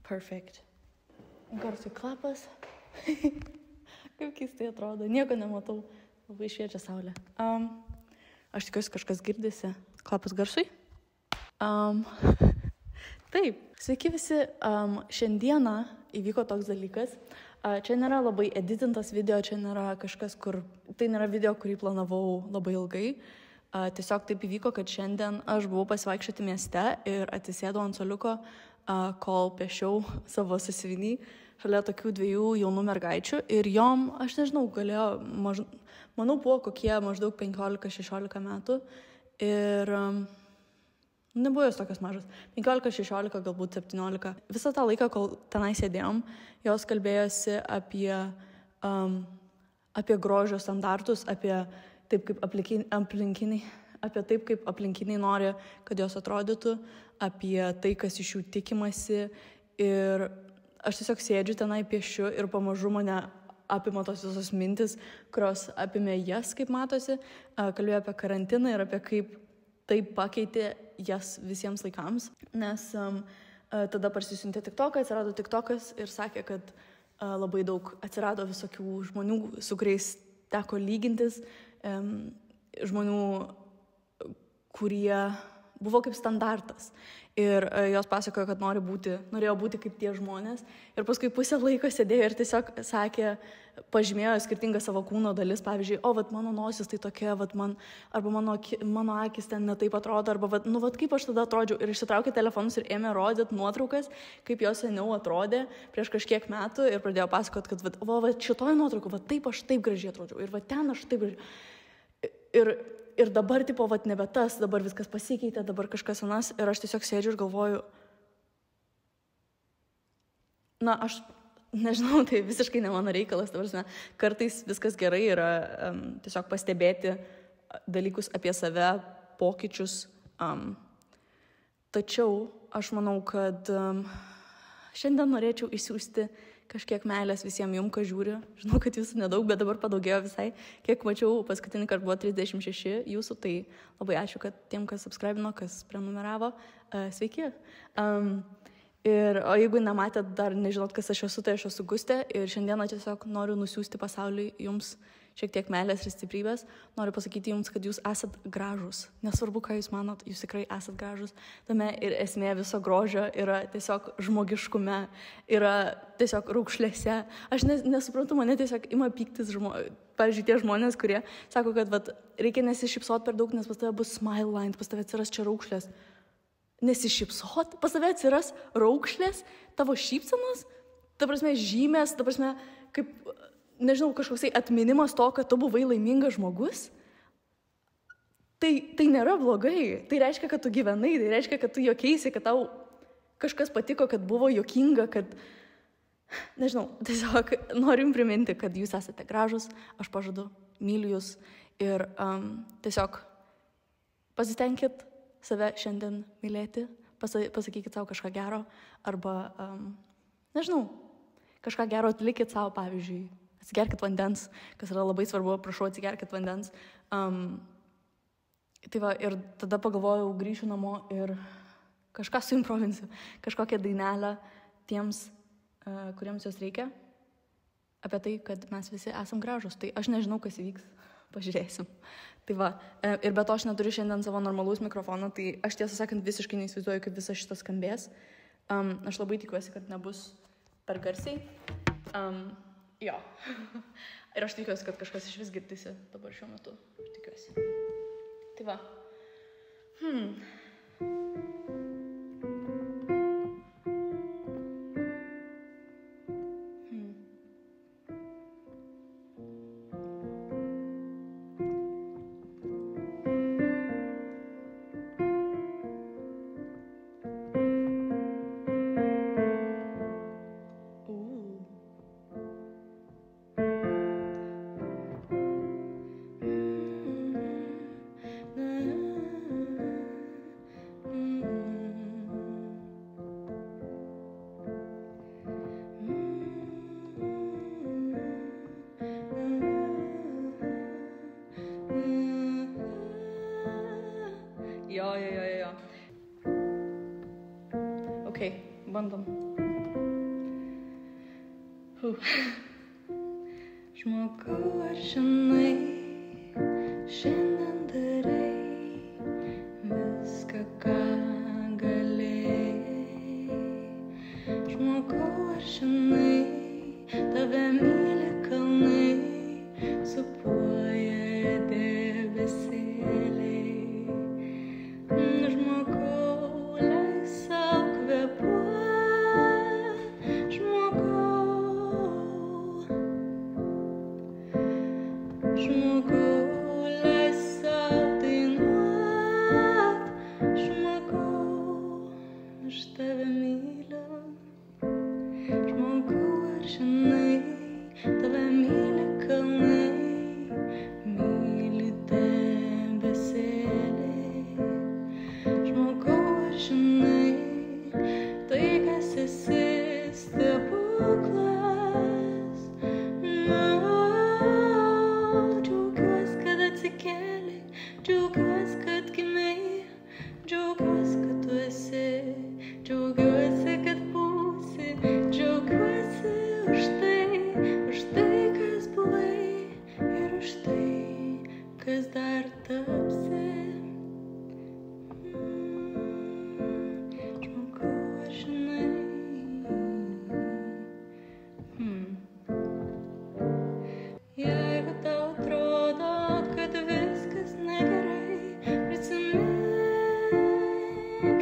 Perfect. Garsui klapas. Kaip keistai atrodo. Nieko nematau. Labai šviečia saulė. Aš tikiuosi kažkas girdisi. Klapas garsui. Taip. Sveiki visi. Šiandieną įvyko toks dalykas. Čia nėra labai editintas video, čia nėra kažkas, kur... Tai nėra video, kurį planavau labai ilgai. Tiesiog taip įvyko, kad šiandien aš buvau pasivaikščioti mieste ir atsisėdau ant suoliuko, kol piešiau savo sąsiuvinį šalia tokių dviejų jaunų mergaičių. Ir jom, aš nežinau, galėjo, manau, buvo kokie maždaug 15-16 metų. Ir nebuvo jos tokios mažos. 15-16, galbūt 17. Visą tą laiką, kol tenai sėdėjom, jos kalbėjosi apie grožio standartus, apie taip, kaip aplinkiniai nori, kad jos atrodytų, apie tai, kas iš jų tikimasi. Ir aš tiesiog sėdžiu tenai, piešiu ir pamažu mane apima tos visos mintis, kurios apimė jas, kaip matosi. Kalbėjau apie karantiną ir apie kaip tai pakeitė jas visiems laikams. Nes tada parsisiuntė TikToką, atsirado TikTokas ir sakė, kad labai daug atsirado visokių žmonių, su kuriais teko lygintis, žmonių, kurie buvo kaip standartas. Ir jos pasakojo, kad norėjo būti kaip tie žmonės. Ir paskui pusę laiko sėdėjo ir tiesiog sakė, pažymėjo skirtingas savo kūno dalis. Pavyzdžiui, vat mano nosis tai tokia, arba mano akis ten netaip atrodo, arba vat kaip aš tada atrodžiau. Ir išsitraukė telefonus ir ėmė rodyti nuotraukas, kaip jos seniau atrodė prieš kažkiek metų. Ir pradėjo pasakoti, kad vat šitoj nuotrauku, taip aš taip gražiai atrodžiau. Ir ten aš taip gražiai. Ir dabar, nebe tas, dabar viskas pasikeitė, dabar kažkas anas. Ir aš tiesiog sėdžiu ir galvoju, aš nežinau, tai visiškai ne mano reikalas. Kartais viskas gerai yra tiesiog pastebėti dalykus apie save, pokyčius. Tačiau aš manau, kad šiandien norėčiau išsiųsti kažkiek meilės visiems jums, kas žiūri. Žinau, kad jūsų nedaug, bet dabar padaugėjo visai. Kiek mačiau, paskutinį kartą buvo 36 jūsų, tai labai ačiū, kad tiem, kas subscribino, kas prenumeravo. Sveiki. O jeigu nematėt, dar nežinot, kas aš esu, tai aš esu Gustė. Ir šiandieną tiesiog noriu nusiųsti pasauliui jums šiek tiek meilės ir stiprybės. Noriu pasakyti jums, kad jūs esat gražus. Nesvarbu, ką jūs manot, jūs tikrai esat gražus. Tame ir esmė viso grožio yra tiesiog žmogiškume, yra tiesiog raukšlėse. Aš nesuprantu, mane tiesiog ima pyktis pavyzdžiui, tie žmonės, kurie sako, kad reikia nesišypsot per daug, nes pas tave bus smile line, pas tave atsiras čia raukšlės. Nesišypsot, pas tave atsiras raukšlės, tavo šypsenos, ta prasme žymės, ta prasme kaip... nežinau, kažkoksai atminimas to, kad tu buvai laimingas žmogus, tai nėra blogai. Tai reiškia, kad tu gyvenai, tai reiškia, kad tu juokeisi, kad tau kažkas patiko, kad buvo juokinga, kad... Nežinau, tiesiog noriu jums priminti, kad jūs esate gražus, aš pažadu, myliu jūs ir tiesiog pasitenkit save šiandien mylėti, pasakykit savo kažką gero, arba, nežinau, kažką gero atlikit savo, pavyzdžiui, atsigerkit vandens, kas yra labai svarbu, prašau, atsigerkit vandens. Ir tada pagalvojau, grįšiu namo ir kažką suimprovinsiu, kažkokią dainelę tiems, kuriems jos reikia, apie tai, kad mes visi esam gražus. Tai aš nežinau, kas įvyks, pažiūrėsim. Ir be to aš neturiu šiandien savo normalaus mikrofono, tai aš tiesą sakant visiškai neįsivaizduoju, kaip visas šitas skambės. Aš labai tikiuosi, kad nebus per garsiai. Jo. Ir aš tikiuosi, kad kažkas iš vis girdisi dabar šiuo metu. Aš tikiuosi. Tai va. bandom. Žmogau, ar žinai, šiandien darai viską, ką galėjai. Žmogau, ar žinai, tave myli kalnai, supuoja debesėliai. Žmogau, leis sau kvėpuot, žmogau, leis sau dainuot, žmogau, aš tave myliu. Žmogau, ar žinai, tave myli kalnai, myli debesėliai. Žmogau, ar žinai, tai kas esi stebuklas. Džiaugiuosi, kad atsikėlei, džiaugiuosi, kad gimei, džiaugiuosi, kad tu esi, džiaugiuosi, kad būsi, džiaugiuosi už tai, kas buvai ir už tai, kas dar tapsi. Žmogau, ar žinai, jeigu tau atrodo, kad viskas negerai, prisimink,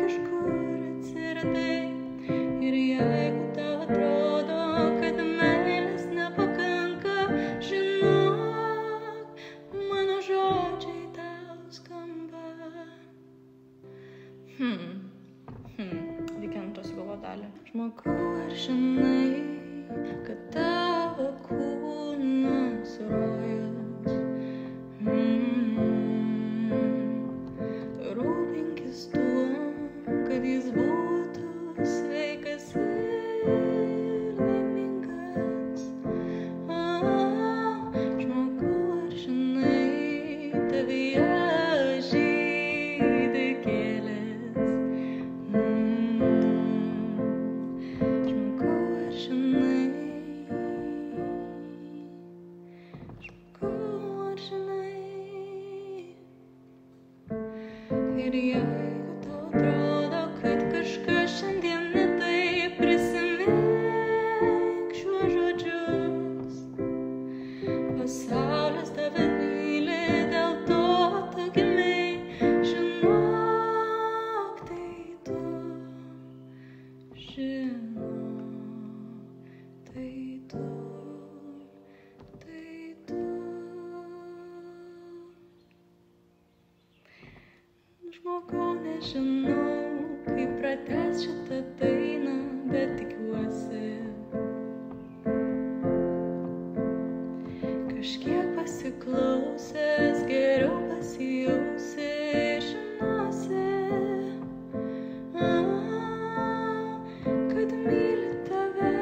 iš kur atsiradai. Ir jeigu tau atrodo, kad meilės nepakanka, žinok, mano žodžiai tau skamba. Reikia antros galvo dalį. Žmogau, ar žinai, kad tavo kūnas rojus. Rūpinkis tuo, kad jis būtų sveikas ir laimingas. Žmogau, ar žinai, tavyje žydi gėlės. Žmogau, ar žinai, ir jeigu tau atrodo, kad kažkas šiandien ne taip, prisimink šiuos žodžius. Pasaulis tave myli, dėl to tu gimei, žinok, tai tu, žinok, tai tu. Žmogau, nežinau, kaip pratęs šitą dainą, bet tikiuosi, kažkiek pasiklausęs geriau pasijausi, žinosi, kad myli tave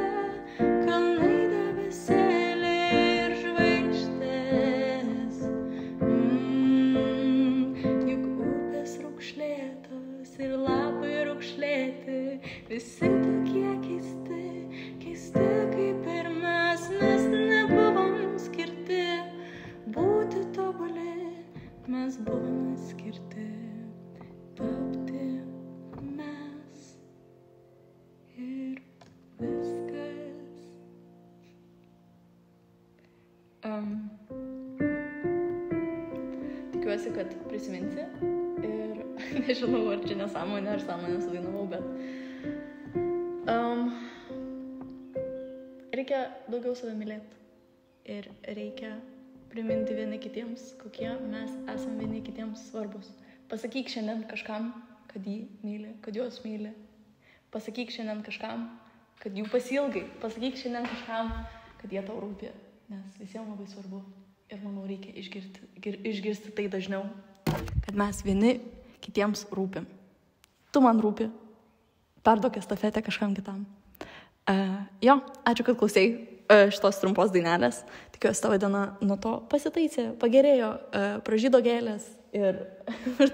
kalnai, debesėliai ir žvaigždės. Raukšlėtos ir lapai raukšlėti, visi tokie keisti, keisti kaip ir mes nebuvom skirti būti tobuli, mes buvome skirti tapti mes ir viskas. Tikiuosi, kad prisiminsi. Ir nežinau, ar čia nesąmonė, ar sąmonę sudainavau, bet reikia daugiau save mylėti. Ir reikia priminti vieni kitiems, kokie mes esame vieni kitiems svarbus. Pasakyk šiandien kažkam, kad jį myli, kad juos myli. Pasakyk šiandien kažkam, kad jų pasilgai. Pasakyk šiandien kažkam, kad jie tau rūpi, nes visiems labai svarbu. Ir manau, reikia išgirsti tai dažniau. Kad mes vieni kitiems rūpim. Tu man rūpi, perduok estafetę kažkam kitam. Jo, ačiū, kad klausei šitos trumpos dainelės. Tikiuosi, tavo diena nuo to pasitaisė, pagerėjo, pražydo gėlės ir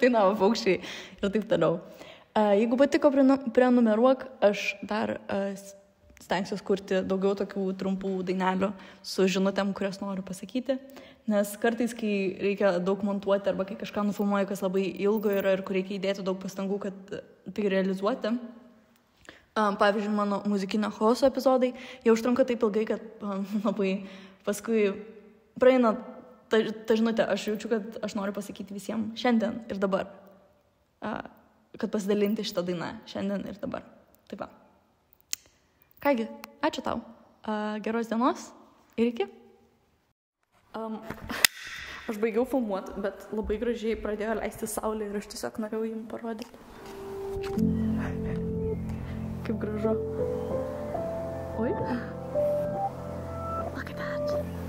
dainavo paukščiai ir taip toliau. Jeigu patiko, prenumeruok, aš dar stengsiuosi kurti daugiau tokių trumpų dainelių su žinutėm, kurias noriu pasakyti, nes kartais, kai reikia daug montuoti arba kai kažką nufilmuoju, kas labai ilgo yra ir kur reikia įdėti daug pastangų, kad tai realizuoti. Pavyzdžiui, mano muzikinio chaoso epizodai, jie užtrunka taip ilgai, kad labai paskui praeina ta žinutė, aš jaučiu, kad aš noriu pasakyti visiems šiandien ir dabar, kad pasidalinti šitą dainą šiandien ir dabar. Taip va. Kągi, ačiū tau. Geros dienos ir iki. Aš baigiau filmuoti, bet labai gražiai pradėjo leisti saulė ir aš tiesiog norėjau jums parodyti. Kaip gražu. Oi. Look at that.